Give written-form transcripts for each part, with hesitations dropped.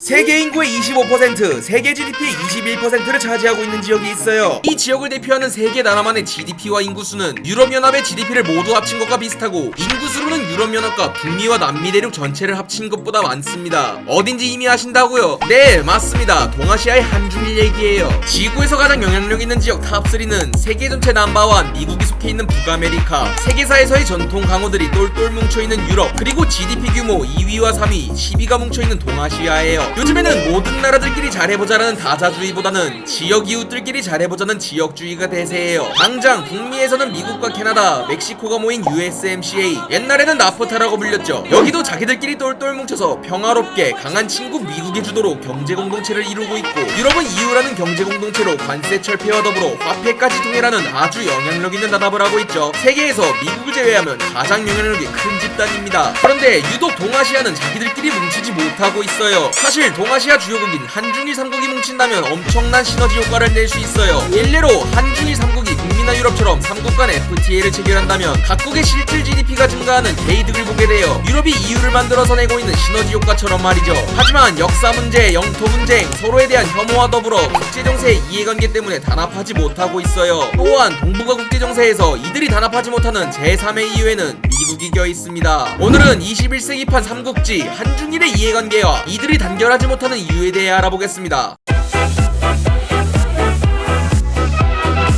세계 인구의 25%, 세계 GDP의 21%를 차지하고 있는 지역이 있어요. 이 지역을 대표하는 세계 나라만의 GDP와 인구수는 유럽연합의 GDP를 모두 합친 것과 비슷하고, 인구수로는 유럽연합과 북미와 남미 대륙 전체를 합친 것보다 많습니다. 어딘지 이미 아신다고요? 네, 맞습니다. 동아시아의 한중일 얘기예요. 지구에서 가장 영향력 있는 지역 탑3는 세계 전체 넘버1 미국이 속해 있는 북아메리카, 세계사에서의 전통 강호들이 똘똘 뭉쳐있는 유럽, 그리고 GDP 규모 2위와 3위, 10위가 뭉쳐있는 동아시아예요. 요즘에는 모든 나라들끼리 잘해보자라는 다자주의보다는 지역 이웃들끼리 잘해보자는 지역주의가 대세예요. 당장 북미에서는 미국과 캐나다, 멕시코가 모인 USMCA, 옛날에는 나프타라고 불렸죠. 여기도 자기들끼리 똘똘 뭉쳐서 평화롭게 강한 친구 미국의 주도로 경제공동체를 이루고 있고, 유럽은 EU라는 경제공동체로 관세 철폐와 더불어 화폐까지 통일하는 아주 영향력 있는 단합을 하고 있죠. 세계에서 미국을 제외하면 가장 영향력이 큰 집단입니다. 그런데 유독 동아시아는 자기들끼리 뭉치지 못하고 있어요. 사실 동아시아 주요국인 한중일 3국이 뭉친다면 엄청난 시너지 효과를 낼 수 있어요. 일례로 한중일 3국이 북미나 유럽처럼 3국 간 FTA를 체결한다면 각국의 실질 GDP가 증가하는 개이득을 보게 돼요. 유럽이 EU를 만들어서 내고 있는 시너지 효과처럼 말이죠. 하지만 역사 문제, 영토 분쟁, 서로에 대한 혐오와 더불어 국제정세의 이해관계 때문에 단합하지 못하고 있어요. 또한 동북아 국제정세에서 이들이 단합하지 못하는 제3의 이유에는 미국이 껴있습니다. 오늘은 21세기판 삼국지 한중일의 이해관계와 이들이 단결하지 못하는 이유에 대해 알아보겠습니다.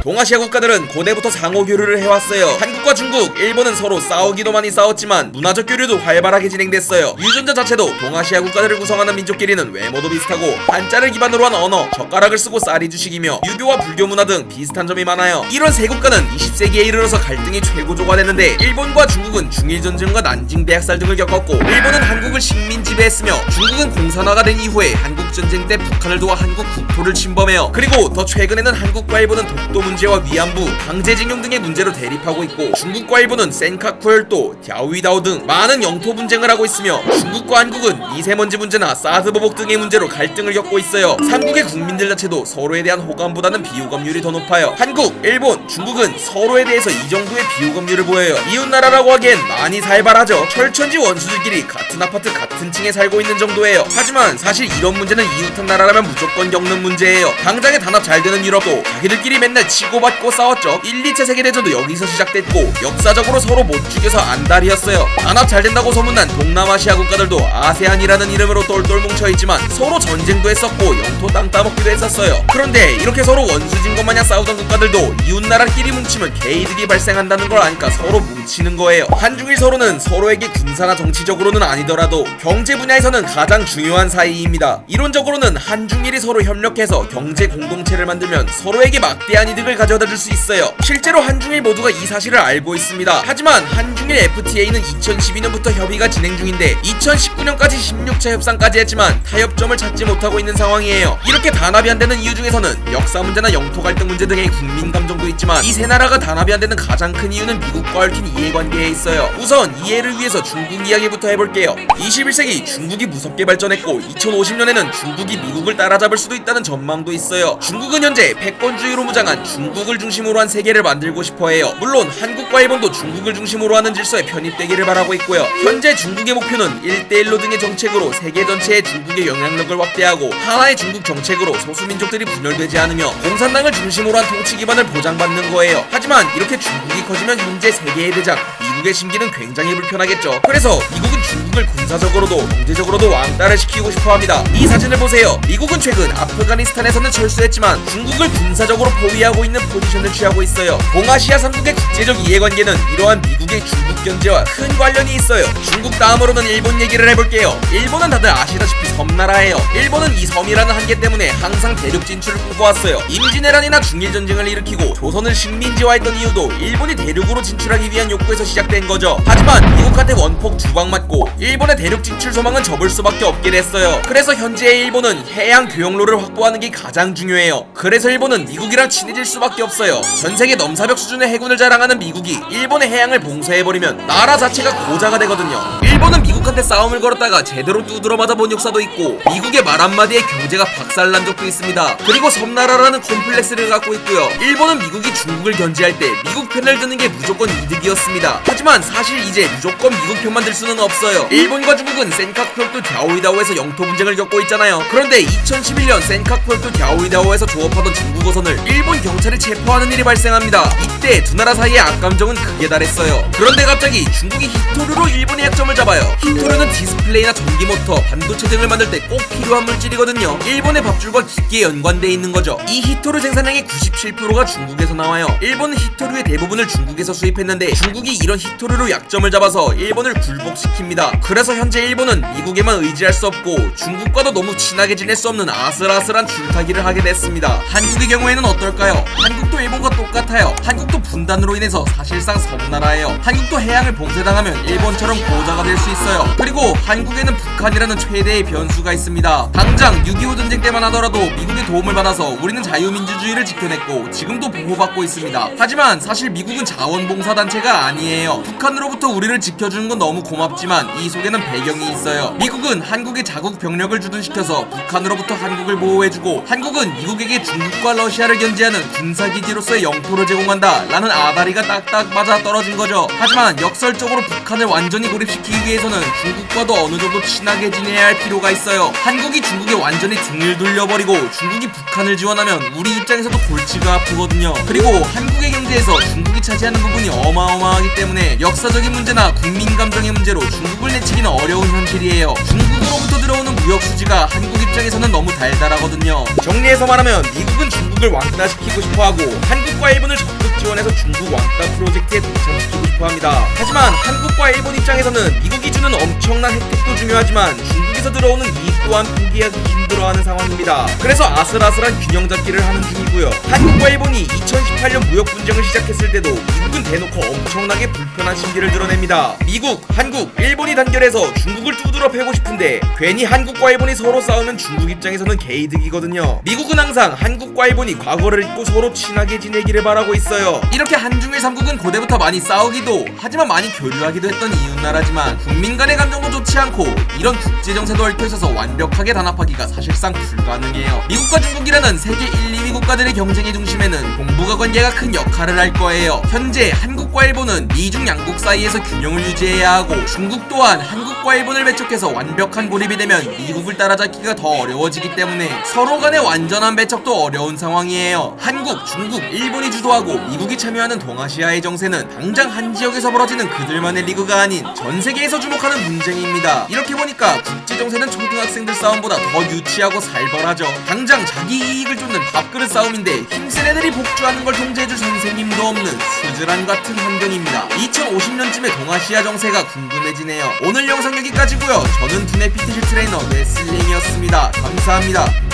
동아시아 국가들은 고대부터 상호 교류를 해왔어요. 한국과 중국, 일본은 서로 싸우기도 많이 싸웠지만 문화적 교류도 활발하게 진행됐어요. 유전자 자체도 동아시아 국가들을 구성하는 민족끼리는 외모도 비슷하고 한자를 기반으로 한 언어, 젓가락을 쓰고 쌀이 주식이며 유교와 불교 문화 등 비슷한 점이 많아요. 이런 세 국가는 20세기에 이르러서 갈등이 최고조가 됐는데, 일본과 중국은 중일전쟁과 난징 대학살 등을 겪었고, 일본은 한국을 식민 지배했으며 중국은 공산화가 된 이후에 한국전쟁 때 북한을 도와 한국 국토를 침범해요. 그리고 더 최근에는 한국과 일본은 독도 문제와 위안부, 강제징용 등의 문제로 대립하고 있고, 중국과 일본은 센카쿠 혈도, 갸오위다오 등 많은 영토 분쟁을 하고 있으며, 중국과 한국은 미세먼지 문제나 사드 보복 등의 문제로 갈등을 겪고 있어요. 삼국의 국민들 자체도 서로에 대한 호감보다는 비호감률이 더 높아요. 한국, 일본, 중국은 서로에 대해서 이 정도의 비호감률을 보여요. 이웃나라라고 하기엔 많이 살벌하죠. 철천지 원수들끼리 같은 아파트 같은 층에 살고 있는 정도예요. 하지만 사실 이런 문제는 이웃한 나라라면 무조건 겪는 문제예요. 당장에 단합 잘 되는 유럽도 자기들끼리 맨날 치고받고 싸웠죠. 1, 2차 세계대전도 여기서 시작됐고, 역사적으로 서로 못 죽여서 안달이었어요. 단합 잘 된다고 소문난 동남아시아 국가들도 아세안이라는 이름으로 똘똘 뭉쳐있지만 서로 전쟁도 했었고 영토 땅 따먹기도 했었어요. 그런데 이렇게 서로 원수진 것 마냥 싸우던 국가들도 이웃나라끼리 뭉치면 개이득이 발생한다는 걸 아니까 서로 뭉치는 거예요. 한중일 서로는 서로에게 군사나 정치적으로는 아니더라도 경제 분야에서는 가장 중요한 사이입니다. 이론적으로는 한중일이 서로 협력해서 경제 공동체를 만들면 서로에게 막대한 이득을 가져다 줄 수 있어요. 실제로 한중일 모두가 이 사실을 알고 있습니다. 하지만 한중일 FTA는 2012년부터 협의가 진행 중인데 2019년까지 16차 협상까지 했지만 타협점을 찾지 못하고 있는 상황이에요. 이렇게 단합이 안 되는 이유 중에서는 역사 문제나 영토 갈등 문제 등의 국민 감정도 있지만, 이 세 나라가 단합이 안 되는 가장 큰 이유는 미국과 얽힌 이해관계에 있어요. 우선 이해를 위해서 중국 이야기부터 해볼게요. 21세기 중국이 무섭게 발전했고 2050년에는 중국이 미국을 따라잡을 수도 있다는 전망도 있어요. 중국은 현재 패권주의로 무장한 중국을 중심으로 한 세계를 만들고 싶어해요. 물론 한국과 일본도 중국을 중심으로 하는 질서에 편입되기를 바라고 있고요. 현재 중국의 목표는 1대1로 등의 정책으로 세계 전체에 중국의 영향력을 확대하고, 하나의 중국 정책으로 소수민족들이 분열되지 않으며 공산당을 중심으로 한 통치 기반을 보장받는 거예요. 하지만 이렇게 중국이 커지면 현재 세계의 대장 미국의 심기는 굉장히 불편하겠죠. 그래서 미국은 중국을 군사적으로도 경제적으로도 왕따를 시키고 싶어합니다. 이 사진을 보세요. 미국은 최근 아프가니스탄에서는 철수했지만 중국을 군사적으로 포위하고 있는 포지션을 취하고 있어요. 동아시아 3국의 국제적 이해관계는 이러한 미국의 중국 견제와 큰 관련이 있어요. 중국 다음으로는 일본 얘기를 해볼게요. 일본은 다들 아시다시피 섬나라예요. 일본은 이 섬이라는 한계 때문에 항상 대륙 진출을 꿈꿔왔어요. 임진왜란이나 중일전쟁을 일으키고 조선을 식민지화했던 이유도 일본이 대륙으로 진출하기 위한 욕구에서 시작된 거죠. 하지만 미국한테 원폭 두 방 맞고 일본의 대륙 진출 소망은 접을 수밖에 없게 됐어요. 그래서 현재의 일본은 해양 교역로를 확보하는 게 가장 중요해요. 그래서 일본은 미국이랑 친해질 수밖에 없어요. 전세계 넘사벽 수준의 해군을 자랑하는 미국이 일본의 해양을 봉쇄해버리면 나라 자체가 고자가 되거든요. 일본은 미국한테 싸움을 걸었다가 제대로 두드러 맞아본 역사도 있고 미국의 말 한마디에 경제가 박살난 적도 있습니다. 그리고 섬나라라는 콤플렉스를 갖고 있고요. 일본은 미국이 중국을 견제할 때 미국 편을 드는 게 무조건 이득이었습니다. 하지만 사실 이제 무조건 미국 편만 들 수는 없어요. 일본과 중국은 센카쿠열도 갸오이다오에서 영토 분쟁을 겪고 있잖아요. 그런데 2011년 센카쿠열도 갸오이다오에서 조업하던 중국 어선을 일본 경찰이 체포하는 일이 발생합니다. 이때 두 나라 사이의 악감정은 극에 달했어요. 그런데 갑자기 중국이 히토류로 일본의 약점을 잡아요. 히토류는 디스플레이나 전기모터, 반도체 등을 만들 때 꼭 필요한 물질이거든요. 일본의 밥줄과 깊게 연관돼 있는 거죠. 이 히토류 생산량의 97%가 중국에서 나와요. 일본은 히토류의 대부분을 중국에서 수입했는데 중국이 이런 히토류로 약점을 잡아서 일본을 굴복시킵니다. 그래서 현재 일본은 미국에만 의지할 수 없고 중국과도 너무 친하게 지낼 수 없는 아슬아슬한 줄타기를 하게 됐습니다. 한국의 경우에는 어떨까요? 한국도 일본과 똑같아요. 한국도 분단으로 인해서 사실상 섬나라예요. 한국도 해양을 봉쇄당하면 일본처럼 고자가 될 수 있어요. 그리고 한국에는 북한이라는 최대의 변수가 있습니다. 당장 6.25 전쟁 때만 하더라도 미국의 도움을 받아서 우리는 자유민주주의를 지켜냈고 지금도 보호받고 있습니다. 하지만 사실 미국은 자원봉사단체가 아니에요. 북한으로부터 우리를 지켜주는 건 너무 고맙지만 이 속에는 배경이 있어요. 미국은 한국에 자국 병력을 주둔시켜서 북한으로부터 한국을 보호해주고 한국은 미국에게 중국과 러시아를 견제하는 군사기지로서의 영토를 제공한다 라는 아다리가 딱딱 맞아 떨어진 거죠. 하지만 역설적으로 북한을 완전히 고립시키기 위해서는 중국과도 어느 정도 친하게 지내야 할 필요가 있어요. 한국이 중국에 완전히 등을 돌려버리고 중국이 북한을 지원하면 우리 입장에서도 골치가 아프거든요. 그리고 한국의 경제에서 중국이 차지하는 부분이 어마어마하기 때문에 역사적인 문제나 국민 감정의 문제로 중국을 내치기는 어려운 현실이에요. 중국으로부터 들어오는 무역 수지가 한국 입장에서는 너무 달달하거든요. 정리해서 말하면 미국은 중국을 왕따시키고 싶어하고 한국과 일본을 적극 지원해서 중국 왕따 프로젝트에 동참시키고 싶어합니다. 하지만 한국과 일본 입장에서는 미국이 주는 엄청난 혜택도 중요하지만 중국에서 들어오는 이익 또한 포기하기 힘들어하는 상황입니다. 그래서 아슬아슬한 균형 잡기를 하는 중이고요. 한국과 일본이 2018년 무역 분쟁을 시작했을 때도 미국은 대놓고 엄청나게 불편한 심기를 드러냅니다. 미국, 한국, 일본이 단결해서 중국을 두드러 패고 싶은데 괜히 한국과 일본이 서로 싸우면 중국 입장에서는 개이득이거든요. 미국은 항상 한국과 일본이 과거를 잊고 서로 친하게 지내기를 바라고 있어요. 이렇게 한중일 3국은 고대부터 많이 싸우기도 하지만 많이 교류하기도 했던 이웃나라지만 국민 간의 감정도 좋지 않고 이런 국제정세도 얽혀 있어서 완벽하게 단합하기가 사실상 불가능해요. 미국과 중국이라는 세계 1, 2위 국가들의 경쟁의 중심에는 동북아 관계가 큰 역할을 할 거예요. 현재 한국과 일본은 미중 양국 사이에서 균형을 유지해야 하고 중국 또한 한국과 일본을 배척해서 완벽한 고립이 되면 미국을 따라잡기가 더 어려워지기 때문에 서로 간의 완전한 배척도 어려운 상황이에요. 한국, 중국, 일본이 주도하고 미국이 참여하는 동아시아의 정세는 당장 한 지역에서 벌어지는 그들만의 리그가 아닌 전 세계에서 주목하는 분쟁입니다. 이렇게 보니까 국제 정세는 초등학생들 싸움보다 더 유치하고 살벌하죠. 당장 자기 이익을 쫓는 밥그릇 싸움인데 힘센 애들이 복주하는 걸 통제해줄 선생님도 없는 수즈란 같은 환경입니다. 2050년쯤의 동아시아 정세가 궁금해지네요. 오늘 영상 여기까지고요. 저는 두뇌 PT실 트레이너 웨슬링이었습니다. 감사합니다.